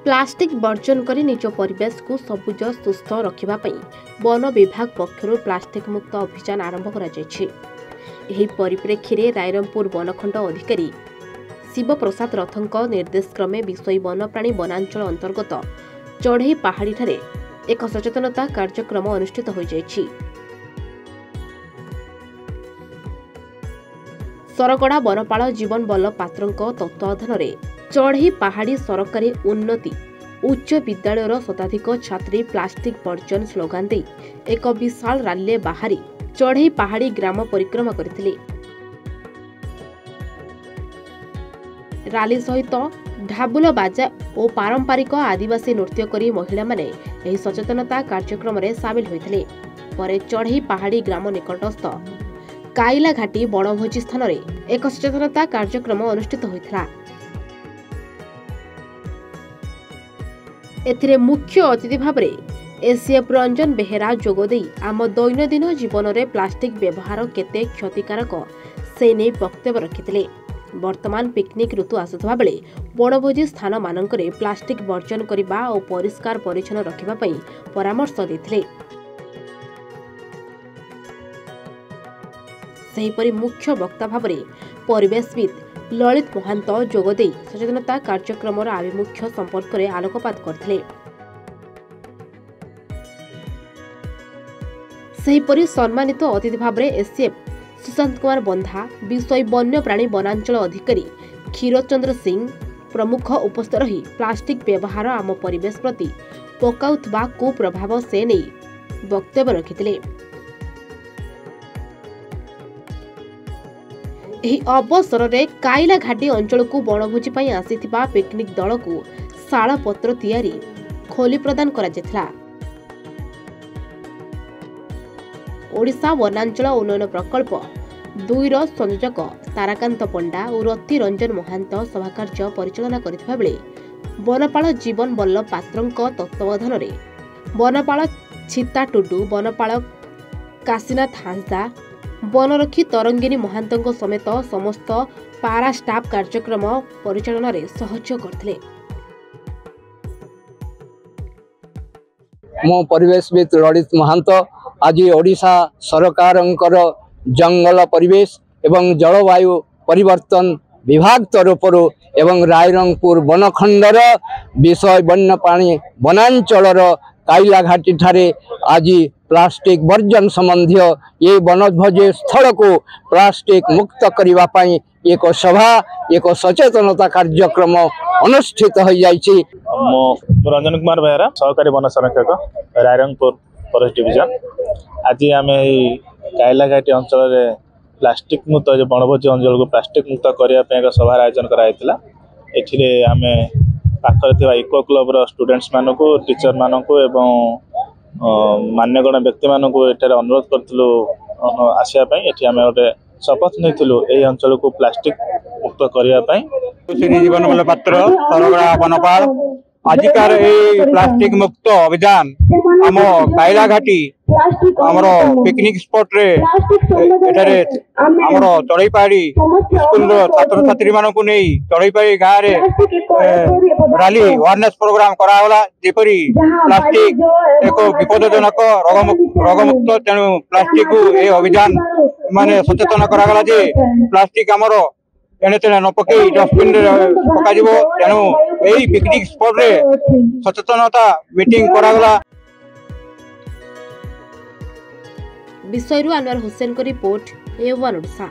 Plastic version करी निज परिवेश को सबुज सुस्थ रखिबा पई वन विभाग पक्षरु प्लास्टिक मुक्त अभियान आरंभ करा जायछि। एही परिप्रेक्षी रे रायरंगपुर वनखंड अधिकारी शिव प्रसाद रथंक निर्देश क्रमे विषय वनप्राणी वनांचल अंतर्गत चढ़ई पहाड़ी ठारे एक सचेतनता कार्यक्रम अनुष्ठित हो जायछि। सरगड़ा वनपाल जीवन बल्ल पात्रंक तत्वावधान रे चढ़ई पहाड़ी सरकारी उन्नति उच्च विद्यालयर शताधिक छात्री प्लास्टिक वर्जन स्लोगान दे एक विशाल रैली बाहरी चढ़ई पहाड़ी ग्राम परिक्रमा करथिले। रैली सहित ढाबुल बाजा और पारंपरिक आदिवासी नृत्य करी महिला माने एही सचेतनता कार्यक्रम रे शामिल होइथिले। परे चढ़ई पहाड़ी ग्राम निकटस्थ काइला घाटी बनभोजी स्थान रे एक सचेतनता कार्यक्रम अनुष्ठित होइथिला। एथिरे मुख्य अतिथि भाव में एसीएफ रंजन बेहेरा जोगदे आम दैनंदिन जीवन में प्लास्टिक व्यवहार केते क्षतिकारक से नहीं वक्तव्य रखिथिले। वर्तमान पिकनिक ऋतु आसुवा बेले बनभोजी स्थान मानकरे प्लास्टिक वर्जन करने और परिष्कार परिच्छन्न रखिबा पई परामर्श देथिले। सेहीपरि मुख्य वक्ता भाव में परिवेशविद ललित महांत जोगदे सचेतनता कार्यक्रम आभिमुख्य संपर्क में आलोकपात करथिले। सेहीपरि सम्मानित अतिथि भाव में एसीएफ सुशांत कुमार बंधा विषय वन्यप्राणी वनांचल अधिकारी क्षीरचंद्र सिंह प्रमुख उपस्थित रही प्लास्टिक व्यवहार आम परिवेश प्रति पकाउथबा कुप्रभाव से नहीं वक्तव्य रखिथिले। एही अवसर में काइला घाटी अंचल को बनभोजी पई आसीथिबा पिकनिक दल को शाल पत्र तैयारी खोली प्रदान करा जेथला। ओडिशा वनांचल उन्नयन प्रकल्प 2 रो संयोजक ताराकांत पंडा और रति रंजन महांत सभाकार्य परिचालना करथिबा बेले वनपाल जीवन बल्ल पात्रंक तत्वावधान रे वनपाल छिता टुडू वनपाल काशीनाथ हांसा वनरक्षी तरंगिनी महांतंक समेत समस्त पारा स्टाफ कार्यक्रम परिचालन रे सहयोग करथिले। मो परिवेशविद ललित महांत आज ओडिशा सरकारंकर जंगल परिवेश एवं जलवायु परिवर्तन विभाग तरफर एवं रायरंगपुर वनखंडर विषय वन्यप्राणी वनांचलर काइला घाटी ठारे आज प्लास्टिक वर्जन संबंधी ये वनभोज स्थल को प्लास्टिक मुक्त करने पाई एक सभा एक सचेतनता कार्यक्रम अनुष्ठित हो जाइछि। रंजन कुमार बेहरा सहकारी वन संरक्षक रायरंगपुर फॉरेस्ट डिविजन आज आम काइला घाटी अंचल में प्लास्टिक मुक्त जो बनभोजी अंचल को प्लास्टिक मुक्त करने एक सभार आयोजन कराइला। एथिरे आमे पाखरे थिबा इको क्लब रो स्टूडेंट्स मानकु टीचर मानकु एवं मान्यगण व्यक्ति मानकु एठारे अनुरोध करथिलु आसिया पई। एठी आमे ओटे शपथ नैथिलु एही अंचल को प्लास्टिक मुक्त करिया पई। श्री जीवन बल्ल पात्र सरगड़ा वनपाल आजिकार ए प्लास्टिक मुक्त अभियान आम काइला घाटी आमर पिकनिक स्पॉट रे एठारे आमर चढ़ई पहाड़ी स्कूल छात्र छात्री मानकु नै चढ़ई पहाड़ी गाँव रे रैली अवेयरनेस प्रोग्राम करागला जेपरी प्लास्टिक एक विपदजनक रोगमुक्त तेणु प्लास्टिक को ए अभियान माने सचेतन करागला जे प्लास्टिक आमर एने तेने न पकई डस्टबिन पका जिवो तेणु एही पिकनिक स्पॉट रे सचेतनता मीटिंग करागला। विषय अनवर हुसैन को रिपोर्ट A1 ओडिशा।